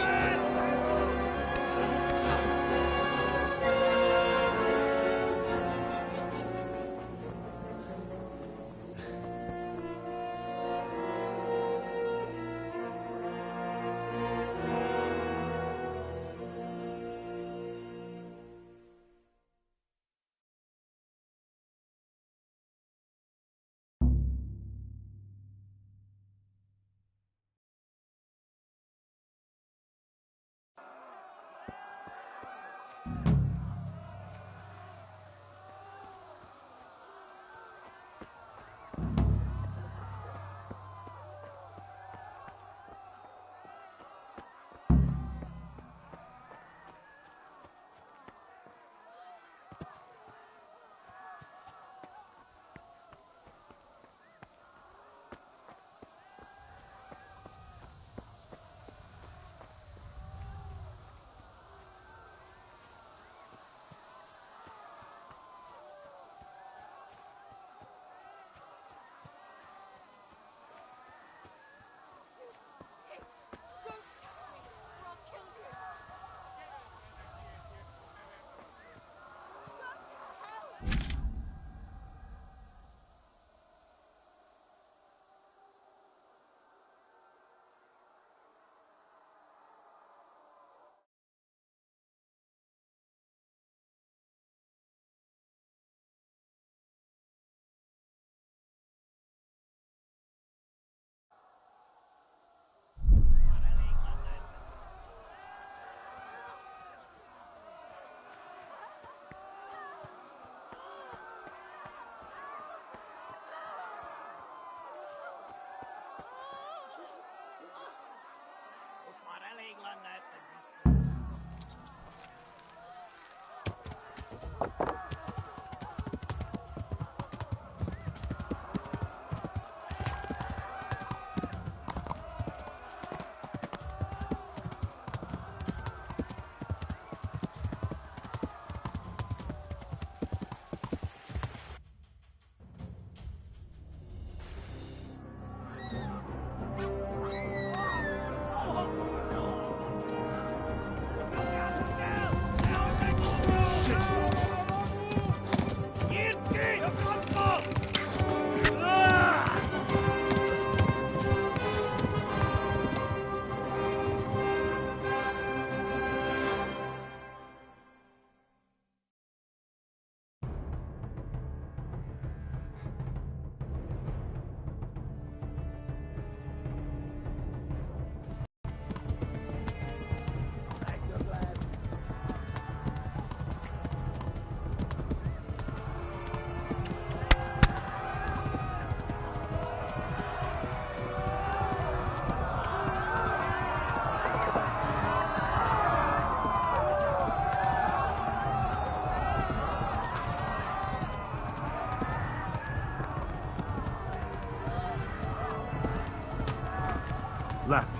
Left.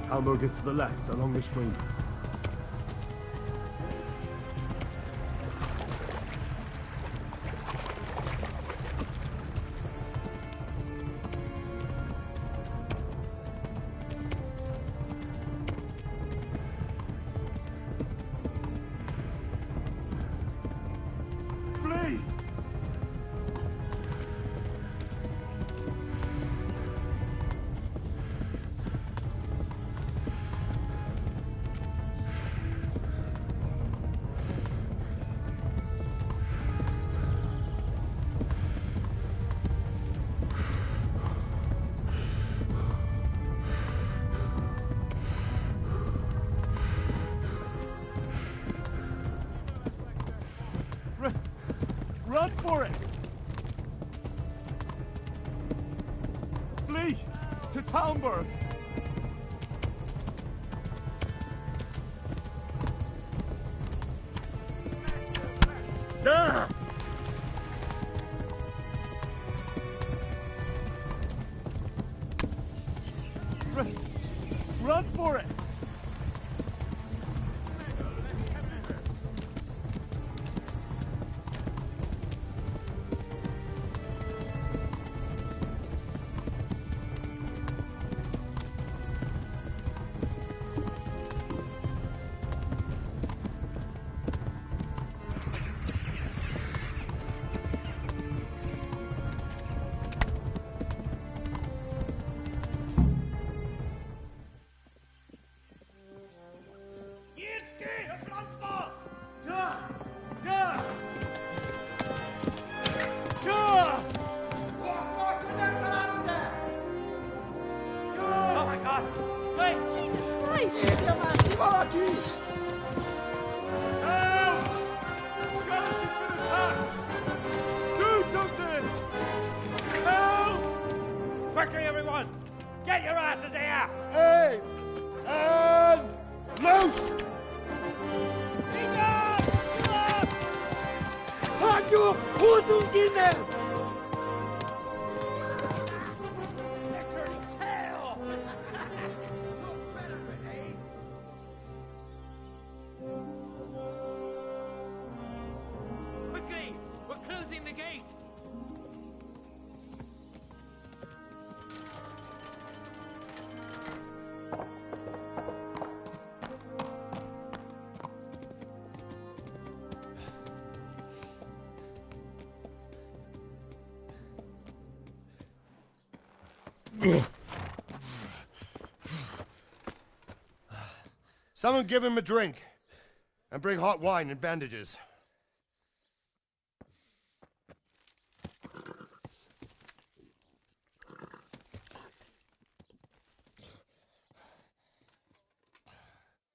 Talmberg is to the left, along the stream. Flee! Run for it! Flee! To Talmberg! your Horsens in there! They're turning tail! Quickly! We're closing the gate! Someone give him a drink. And bring hot wine and bandages.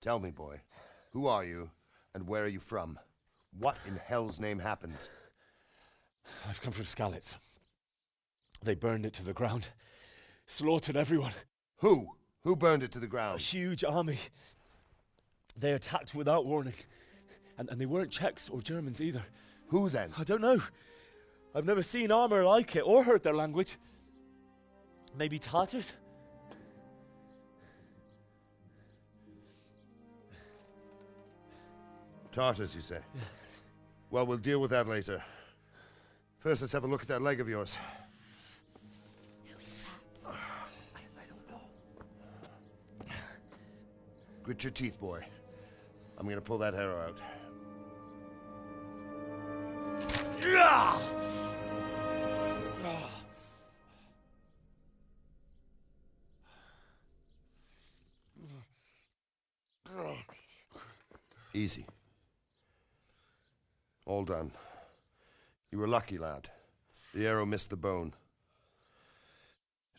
Tell me, boy, who are you and where are you from? What in hell's name happened? I've come from Skalitz. They burned it to the ground. Slaughtered everyone. Who? Who burned it to the ground? A huge army. They attacked without warning. And they weren't Czechs or Germans either. Who then? I don't know. I've never seen armor like it or heard their language. Maybe Tatars? Tartars, you say? Yeah. Well, we'll deal with that later. First, let's have a look at that leg of yours. I don't know. Grit your teeth, boy. I'm gonna pull that arrow out. Easy. All done. You were lucky, lad. The arrow missed the bone.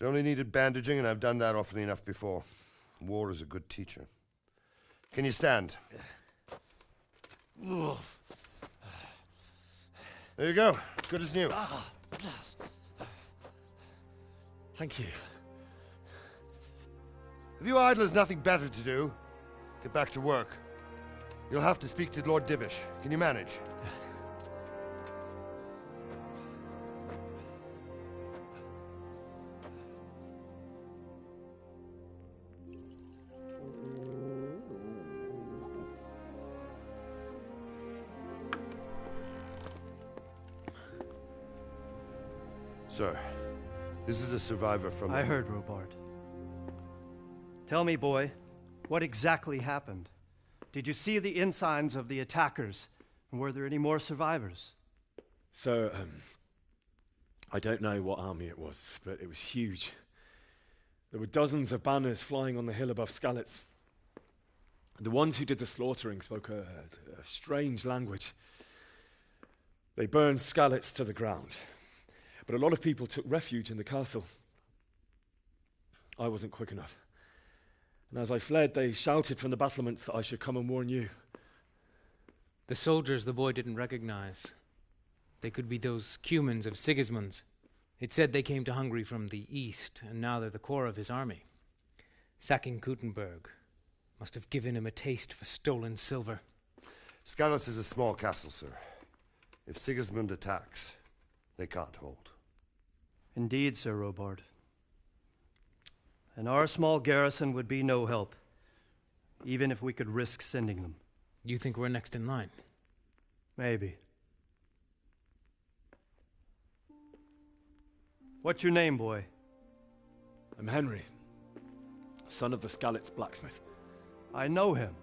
It only needed bandaging, and I've done that often enough before. War is a good teacher. Can you stand? There you go. As good as new. Thank you. Have you idlers nothing better to do? Get back to work. You'll have to speak to Lord Divish. Can you manage? Sir, this is a survivor from... I heard, Robard. Tell me, boy, what exactly happened? Did you see the ensigns of the attackers? And were there any more survivors? So, I don't know what army it was, but it was huge. There were dozens of banners flying on the hill above Skalitz. The ones who did the slaughtering spoke a strange language. They burned Skalitz to the ground. But a lot of people took refuge in the castle. I wasn't quick enough. And as I fled, they shouted from the battlements that I should come and warn you. The soldiers the boy didn't recognize. They could be those Cumans of Sigismund's. It said they came to Hungary from the east, and now they're the core of his army. Sacking Kuttenberg must have given him a taste for stolen silver. Skalitz is a small castle, sir. If Sigismund attacks, they can't hold. Indeed, Sir Robard. And our small garrison would be no help, even if we could risk sending them. You think we're next in line? Maybe. What's your name, boy? I'm Henry, son of the Skalitz blacksmith. I know him.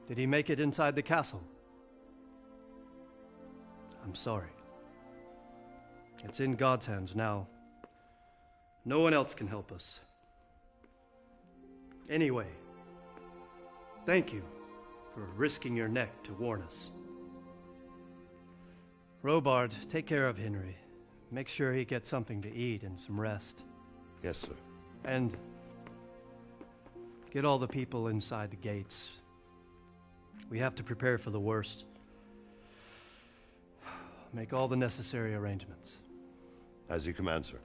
Did he make it inside the castle? I'm sorry. It's in God's hands now. No one else can help us. Anyway, thank you for risking your neck to warn us. Robard, take care of Henry. Make sure he gets something to eat and some rest. Yes, sir. And get all the people inside the gates. We have to prepare for the worst. Make all the necessary arrangements. As you command, sir.